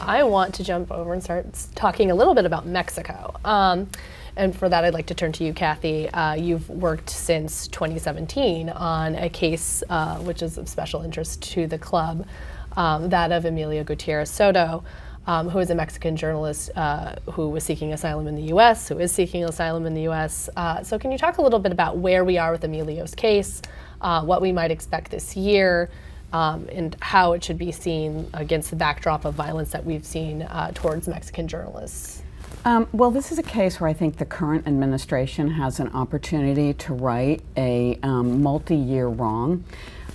I want to jump over and start talking a little bit about Mexico. And for that, I'd like to turn to you, Kathy. You've worked since 2017 on a case which is of special interest to the club, that of Emilio Gutierrez-Soto, who is a Mexican journalist who was seeking asylum in the U.S., who is seeking asylum in the U.S. So can you talk a little bit about where we are with Emilio's case, what we might expect this year, and how it should be seen against the backdrop of violence that we've seen towards Mexican journalists? Well, this is a case where I think the current administration has an opportunity to right a multi-year wrong.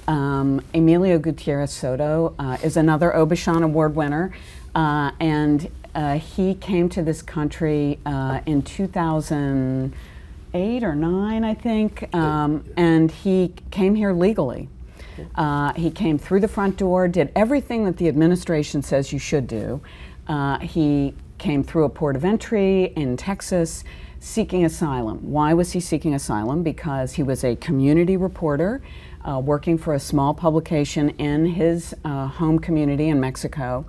Emilio Gutierrez-Soto is another Aubuchon Award winner, and he came to this country in 2008 or 9, I think, and he came here legally. He came through the front door, did everything that the administration says you should do. He came through a port of entry in Texas seeking asylum. Why was he seeking asylum? Because he was a community reporter working for a small publication in his home community in Mexico,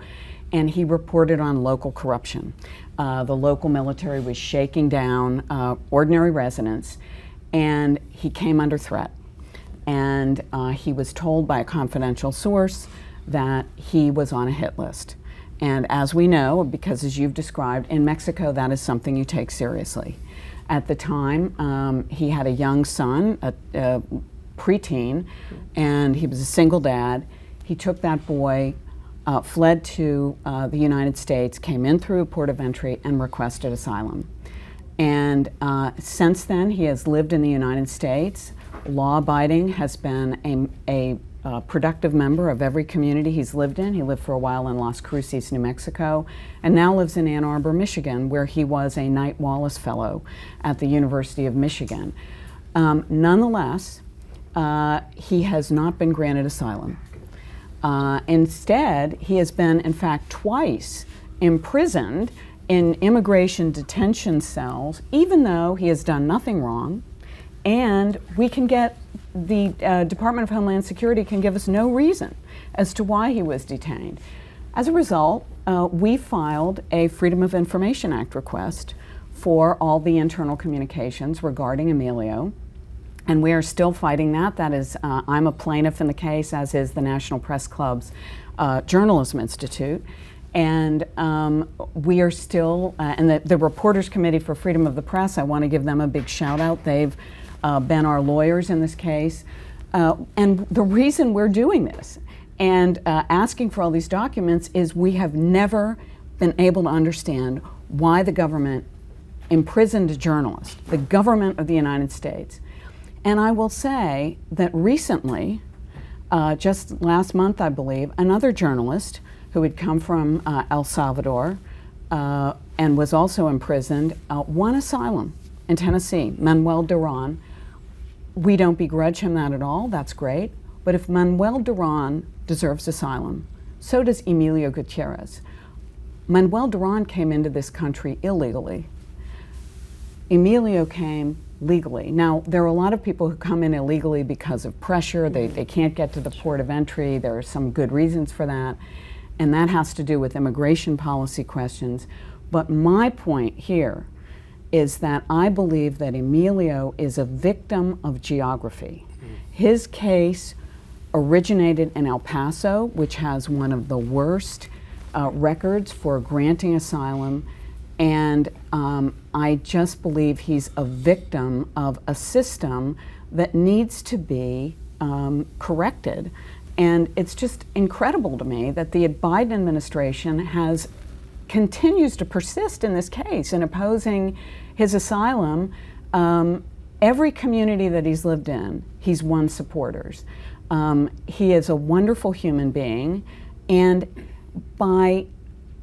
and he reported on local corruption. The local military was shaking down ordinary residents, and he came under threat. And he was told by a confidential source that he was on a hit list. And as we know, because as you've described, in Mexico, that is something you take seriously. At the time, he had a young son, a preteen, and he was a single dad. He took that boy, fled to the United States, came in through a port of entry, and requested asylum. And since then, he has lived in the United States. Law-abiding, has been a productive member of every community he's lived in. He lived for a while in Las Cruces, New Mexico, and now lives in Ann Arbor, Michigan, where he was a Knight Wallace Fellow at the University of Michigan. Nonetheless, he has not been granted asylum. Instead, he has been, in fact, twice imprisoned in immigration detention cells, even though he has done nothing wrong, and we can get the Department of Homeland Security can give us no reason as to why he was detained. As a result, we filed a Freedom of Information Act request for all the internal communications regarding Emilio, and we are still fighting that. That is, I'm a plaintiff in the case, as is the National Press Club's Journalism Institute, and we are still, and the Reporters Committee for Freedom of the Press, I want to give them a big shout out. They've been our lawyers in this case. And the reason we're doing this and asking for all these documents is we have never been able to understand why the government imprisoned a journalist, the government of the United States. And I will say that recently, just last month I believe, another journalist who had come from El Salvador and was also imprisoned won asylum in Tennessee, Manuel Duran. We don't begrudge him that at all, that's great. But if Manuel Duran deserves asylum, so does Emilio Gutierrez. Manuel Duran came into this country illegally. Emilio came legally. Now, there are a lot of people who come in illegally because of pressure. They can't get to the port of entry. There are some good reasons for that. And that has to do with immigration policy questions. But my point here is that I believe that Emilio is a victim of geography. His case originated in El Paso, which has one of the worst records for granting asylum, and I just believe he's a victim of a system that needs to be corrected. And it's just incredible to me that the Biden administration continues to persist in this case in opposing his asylum. Every community that he's lived in, he's won supporters. He is a wonderful human being, and by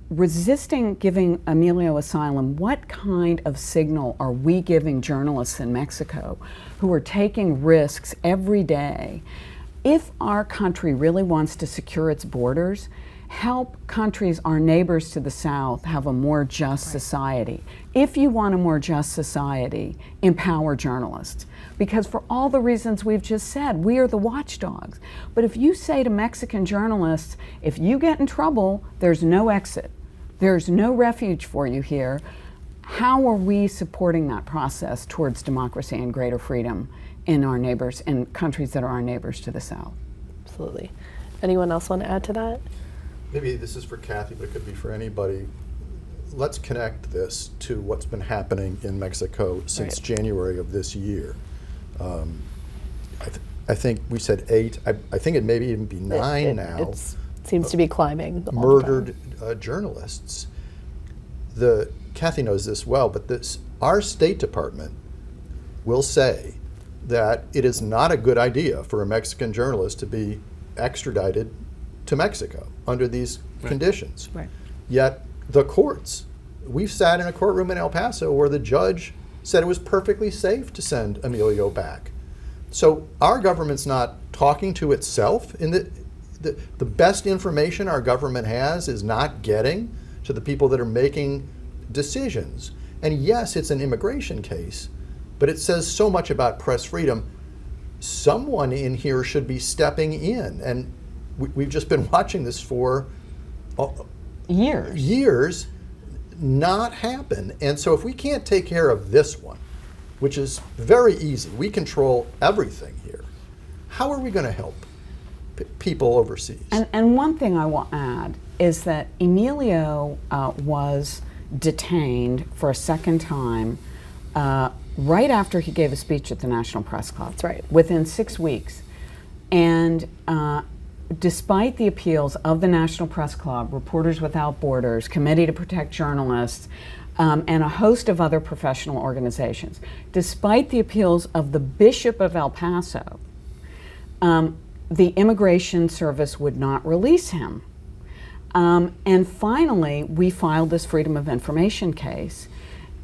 resisting giving Emilio asylum, what kind of signal are we giving journalists in Mexico who are taking risks every day? If our country really wants to secure its borders, help countries, our neighbors to the south, have a more just society. If you want a more just society, empower journalists. Because for all the reasons we've just said, we are the watchdogs. But if you say to Mexican journalists, if you get in trouble, there's no exit. There's no refuge for you here. How are we supporting that process towards democracy and greater freedom in our neighbors, in countries that are our neighbors to the south? Absolutely. Anyone else want to add to that? Maybe this is for Kathy, but it could be for anybody. Let's connect this to what's been happening in Mexico since Right. January of this year. I think we said 8. I think it may even be 9 now. It seems to be climbing. all the time. Murdered journalists. Kathy knows this well, but our State Department will say that it is not a good idea for a Mexican journalist to be extradited to Mexico under these conditions. Right. Yet the courts, we've sat in a courtroom in El Paso where the judge said it was perfectly safe to send Emilio back. So our government's not talking to itself. In the best information our government has is not getting to the people that are making decisions. And yes, it's an immigration case, but it says so much about press freedom. Someone in here should be stepping in. And we've just been watching this for years not happen. And so if we can't take care of this one, which is very easy, we control everything here, how are we going to help people overseas? And one thing I will add is that Emilio was detained for a second time right after he gave a speech at the National Press Club. That's right. Within 6 weeks. And despite the appeals of the National Press Club, Reporters Without Borders, Committee to Protect Journalists, and a host of other professional organizations, despite the appeals of the Bishop of El Paso, the Immigration Service would not release him. And finally, we filed this Freedom of Information case,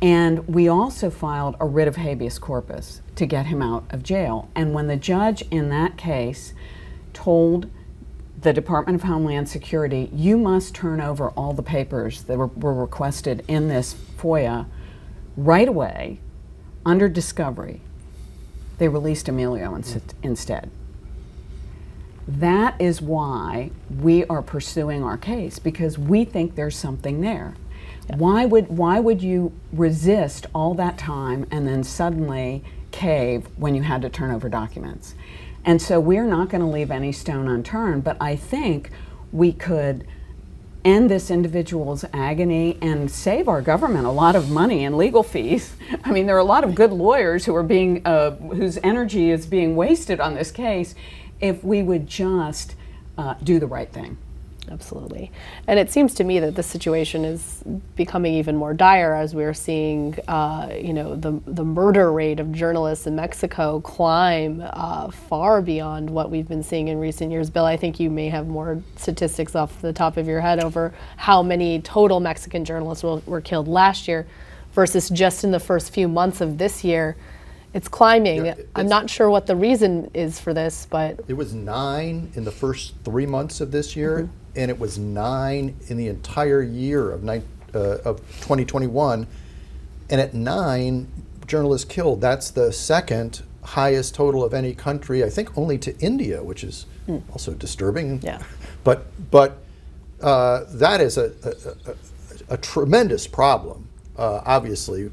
and we also filed a writ of habeas corpus to get him out of jail. And when the judge in that case told the Department of Homeland Security, you must turn over all the papers that were requested in this FOIA right away, under discovery, they released Emilio instead. That is why we are pursuing our case, because we think there's something there. Yeah. Why would you resist all that time and then suddenly cave when you had to turn over documents? And so we're not going to leave any stone unturned, but I think we could end this individual's agony and save our government a lot of money in legal fees. I mean, there are a lot of good lawyers who are whose energy is being wasted on this case if we would just do the right thing. Absolutely. And it seems to me that the situation is becoming even more dire as we're seeing, the murder rate of journalists in Mexico climb far beyond what we've been seeing in recent years. Bill, I think you may have more statistics off the top of your head over how many total Mexican journalists were killed last year versus just in the first few months of this year. It's climbing. Yeah, I'm not sure what the reason is for this, but... It was 9 in the first 3 months of this year, mm-hmm. and it was 9 in the entire year of 2021. And at 9 journalists killed, that's the second highest total of any country, I think only to India, which is also disturbing. Yeah. But that is a tremendous problem, obviously,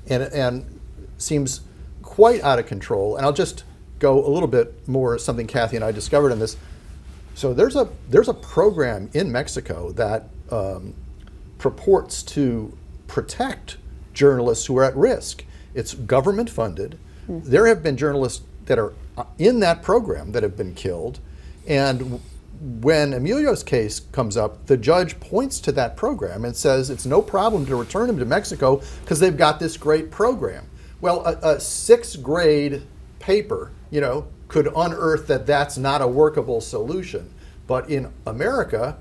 and seems quite out of control. And I'll just go a little bit more, something Kathy and I discovered in this. So there's a program in Mexico that purports to protect journalists who are at risk. It's government funded. There have been journalists that are in that program that have been killed. And when Emilio's case comes up, the judge points to that program and says it's no problem to return him to Mexico because they've got this great program. Well, a 6th grade paper, could unearth that that's not a workable solution. But in America,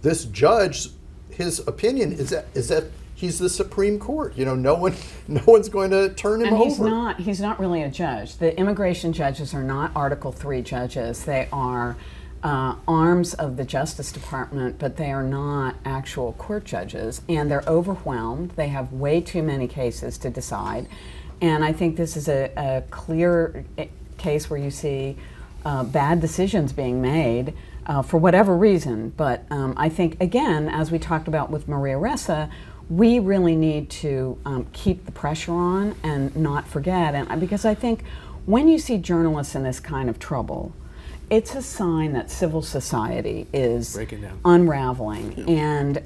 this judge, his opinion is that he's the Supreme Court. No one's going to turn him over. And he's not really a judge. The immigration judges are not Article 3 judges. They are arms of the Justice Department, but they are not actual court judges, and they're overwhelmed. They have way too many cases to decide, and I think this is a clear case where you see bad decisions being made for whatever reason. But I think, again, as we talked about with Maria Ressa, we really need to keep the pressure on and not forget. And because I think when you see journalists in this kind of trouble, it's a sign that civil society is unraveling. And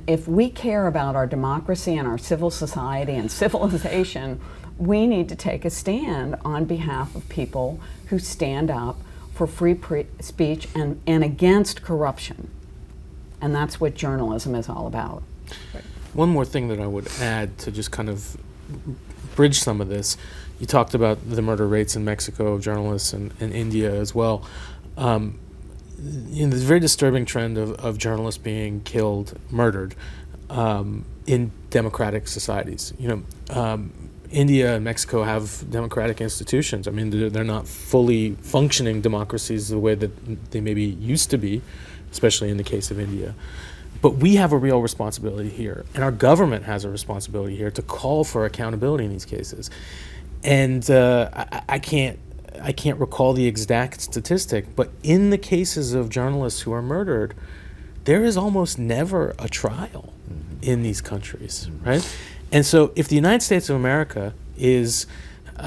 if we care about our democracy and our civil society and civilization, we need to take a stand on behalf of people who stand up for free speech and against corruption. And that's what journalism is all about. Right. One more thing that I would add to just kind of bridge some of this. You talked about the murder rates in Mexico of journalists and India as well. There's a very disturbing trend of journalists being killed, murdered in democratic societies. India and Mexico have democratic institutions. I mean, they're not fully functioning democracies the way that they maybe used to be, especially in the case of India. But we have a real responsibility here, and our government has a responsibility here to call for accountability in these cases. And I can't recall the exact statistic, but in the cases of journalists who are murdered, there is almost never a trial in these countries, right? And so, if the United States of America is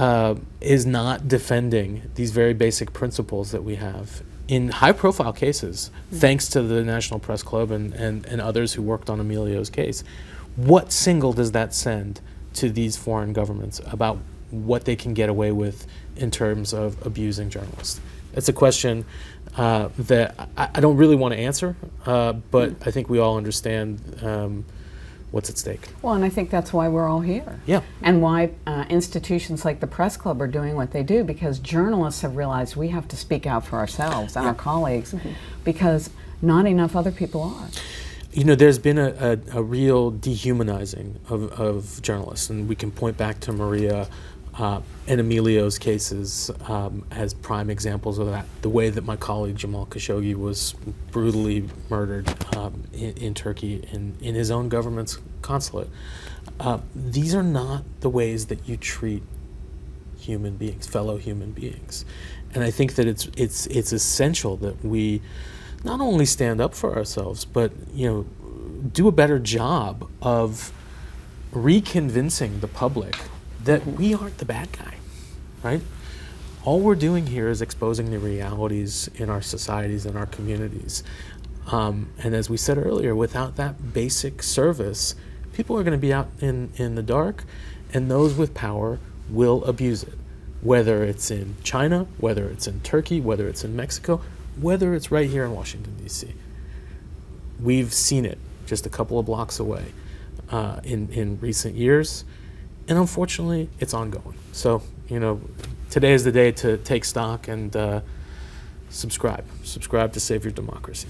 not defending these very basic principles that we have in high-profile cases, thanks to the National Press Club and others who worked on Emilio's case, what signal does that send to these foreign governments about what they can get away with in terms of abusing journalists? It's a question that I don't really want to answer, but I think we all understand what's at stake. Well, and I think that's why we're all here. Yeah. And why institutions like the Press Club are doing what they do, because journalists have realized we have to speak out for ourselves and our colleagues, because not enough other people are. There's been a real dehumanizing of journalists, and we can point back to Maria and Emilio's cases as prime examples of that. The way that my colleague Jamal Khashoggi was brutally murdered in Turkey in his own government's consulate. These are not the ways that you treat human beings, fellow human beings. And I think that it's essential that we not only stand up for ourselves, but do a better job of reconvincing the public that we aren't the bad guy, right? All we're doing here is exposing the realities in our societies and our communities. And as we said earlier, without that basic service, people are going to be out in the dark, and those with power will abuse it. Whether it's in China, whether it's in Turkey, whether it's in Mexico, whether it's right here in Washington, D.C. We've seen it just a couple of blocks away in recent years. And unfortunately, it's ongoing. So, today is the day to take stock and subscribe to Save Your Democracy.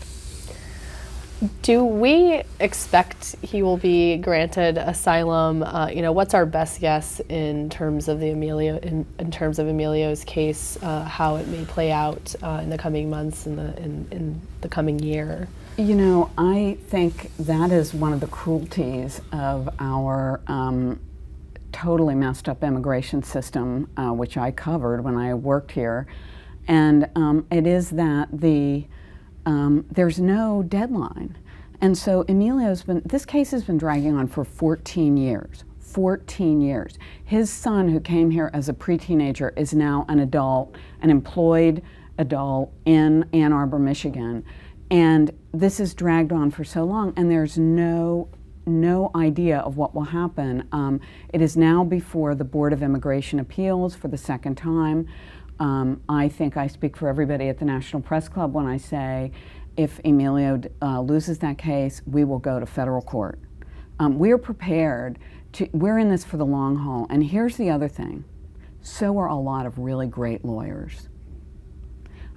Do we expect he will be granted asylum? What's our best guess in terms of in terms of Emilio's case, how it may play out in the coming months and in the coming year? I think that is one of the cruelties of our totally messed up immigration system, which I covered when I worked here, and it is that there's no deadline, and so this case has been dragging on for 14 years. 14 years. His son, who came here as a pre-teenager, is now an employed adult in Ann Arbor, Michigan, and this has dragged on for so long, and there's no idea of what will happen. It is now before the Board of Immigration Appeals for the second time. I think I speak for everybody at the National Press Club when I say if Emilio loses that case, we will go to federal court. We're prepared we're in this for the long haul. And here's the other thing. So are a lot of really great lawyers.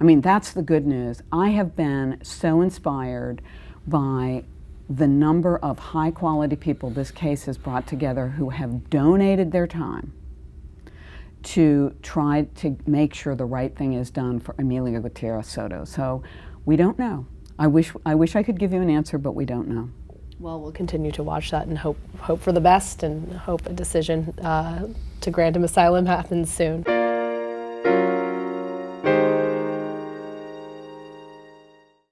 I mean, that's the good news. I have been so inspired by the number of high-quality people this case has brought together who have donated their time to try to make sure the right thing is done for Emilio Gutierrez-Soto. So we don't know. I wish I could give you an answer, but we don't know. Well, we'll continue to watch that and hope for the best and hope a decision to grant him asylum happens soon.